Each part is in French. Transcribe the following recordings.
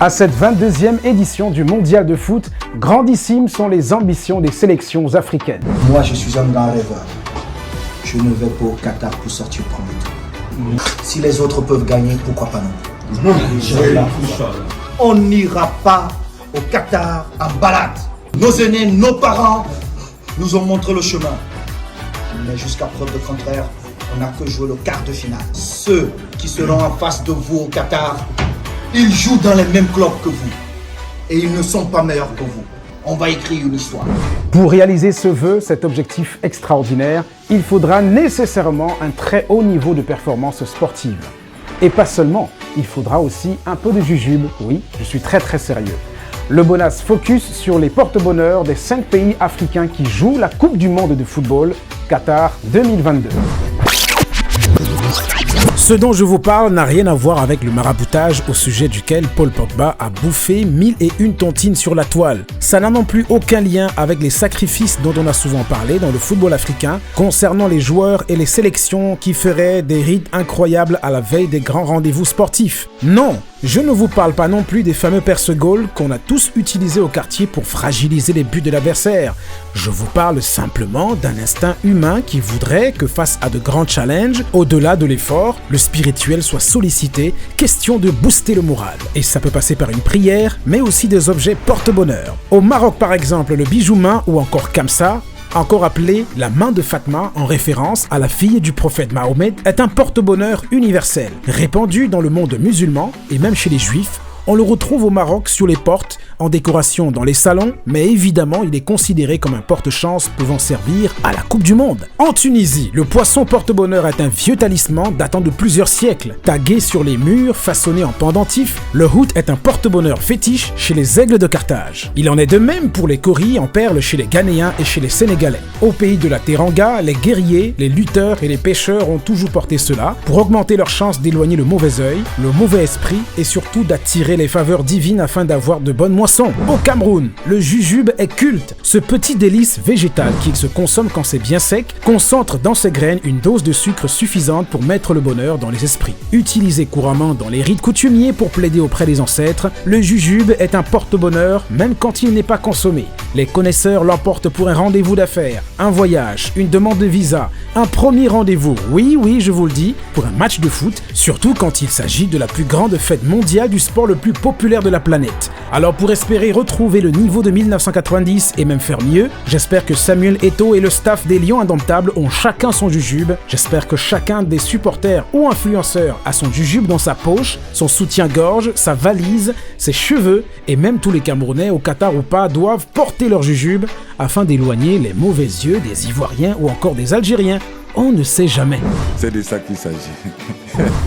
À cette 22e édition du Mondial de foot, grandissimes sont les ambitions des sélections africaines. Moi, je suis un grand rêveur. Je ne vais pas au Qatar pour sortir au premier tour. Si les autres peuvent gagner, pourquoi pas non? On n'ira pas au Qatar en balade. Nos aînés, nos parents nous ont montré le chemin. Mais jusqu'à preuve de contraire, on n'a que joué le quart de finale. Ceux qui seront en face de vous au Qatar, ils jouent dans les mêmes clubs que vous. Et ils ne sont pas meilleurs que vous. On va écrire une histoire. Pour réaliser ce vœu, cet objectif extraordinaire, il faudra nécessairement un très haut niveau de performance sportive. Et pas seulement, il faudra aussi un peu de jujube. Oui, je suis très sérieux. Le Bonas focus sur les porte-bonheurs des 5 pays africains qui jouent la Coupe du Monde de football Qatar 2022. Ce dont je vous parle n'a rien à voir avec le maraboutage au sujet duquel Paul Pogba a bouffé 1001 tontines sur la toile. Ça n'a non plus aucun lien avec les sacrifices dont on a souvent parlé dans le football africain concernant les joueurs et les sélections qui feraient des rites incroyables à la veille des grands rendez-vous sportifs. Non, je ne vous parle pas non plus des fameux perce-gaules qu'on a tous utilisés au quartier pour fragiliser les buts de l'adversaire. Je vous parle simplement d'un instinct humain qui voudrait que face à de grands challenges, au-delà de l'effort, le spirituel soit sollicité, question de booster le moral. Et ça peut passer par une prière, mais aussi des objets porte-bonheur. Au Maroc par exemple, le bijou main ou encore Kamsa, encore appelé la main de Fatma en référence à la fille du prophète Mahomet, est un porte-bonheur universel, répandu dans le monde musulman et même chez les juifs. On le retrouve au Maroc sur les portes, en décoration dans les salons, mais évidemment il est considéré comme un porte-chance pouvant servir à la Coupe du Monde. En Tunisie, le poisson porte-bonheur est un vieux talisman datant de plusieurs siècles. Tagué sur les murs, façonné en pendentif, le hout est un porte-bonheur fétiche chez les aigles de Carthage. Il en est de même pour les coris en perles chez les Ghanéens et chez les Sénégalais. Au pays de la Teranga, les guerriers, les lutteurs et les pêcheurs ont toujours porté cela pour augmenter leurs chances d'éloigner le mauvais œil, le mauvais esprit et surtout d'attirer les faveurs divines afin d'avoir de bonnes moissons. Au Cameroun, le jujube est culte. Ce petit délice végétal qui se consomme quand c'est bien sec concentre dans ses graines une dose de sucre suffisante pour mettre le bonheur dans les esprits. Utilisé couramment dans les rites coutumiers pour plaider auprès des ancêtres, le jujube est un porte-bonheur même quand il n'est pas consommé. Les connaisseurs l'emportent pour un rendez-vous d'affaires, un voyage, une demande de visa, un premier rendez-vous, oui je vous le dis, pour un match de foot, surtout quand il s'agit de la plus grande fête mondiale du sport le plus populaire de la planète. Alors pour espérer retrouver le niveau de 1990 et même faire mieux, j'espère que Samuel Eto'o et le staff des Lions Indomptables ont chacun son jujube, j'espère que chacun des supporters ou influenceurs a son jujube dans sa poche, son soutien-gorge, sa valise, ses cheveux et même tous les Camerounais au Qatar ou pas doivent porter leur jujube afin d'éloigner les mauvais yeux des Ivoiriens ou encore des Algériens. On ne sait jamais. C'est de ça qu'il s'agit.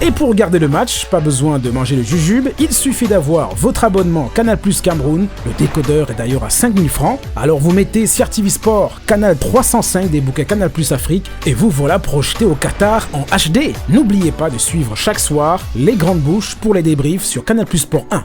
Et pour regarder le match, pas besoin de manger le jujube, il suffit d'avoir votre abonnement Canal+ Cameroun. Le décodeur est d'ailleurs à 5000 francs. Alors vous mettez CR TV Sport, Canal 305 des bouquets Canal+ Afrique et vous voilà projeté au Qatar en HD. N'oubliez pas de suivre chaque soir les grandes bouches pour les débriefs sur Canal+ Sport 1.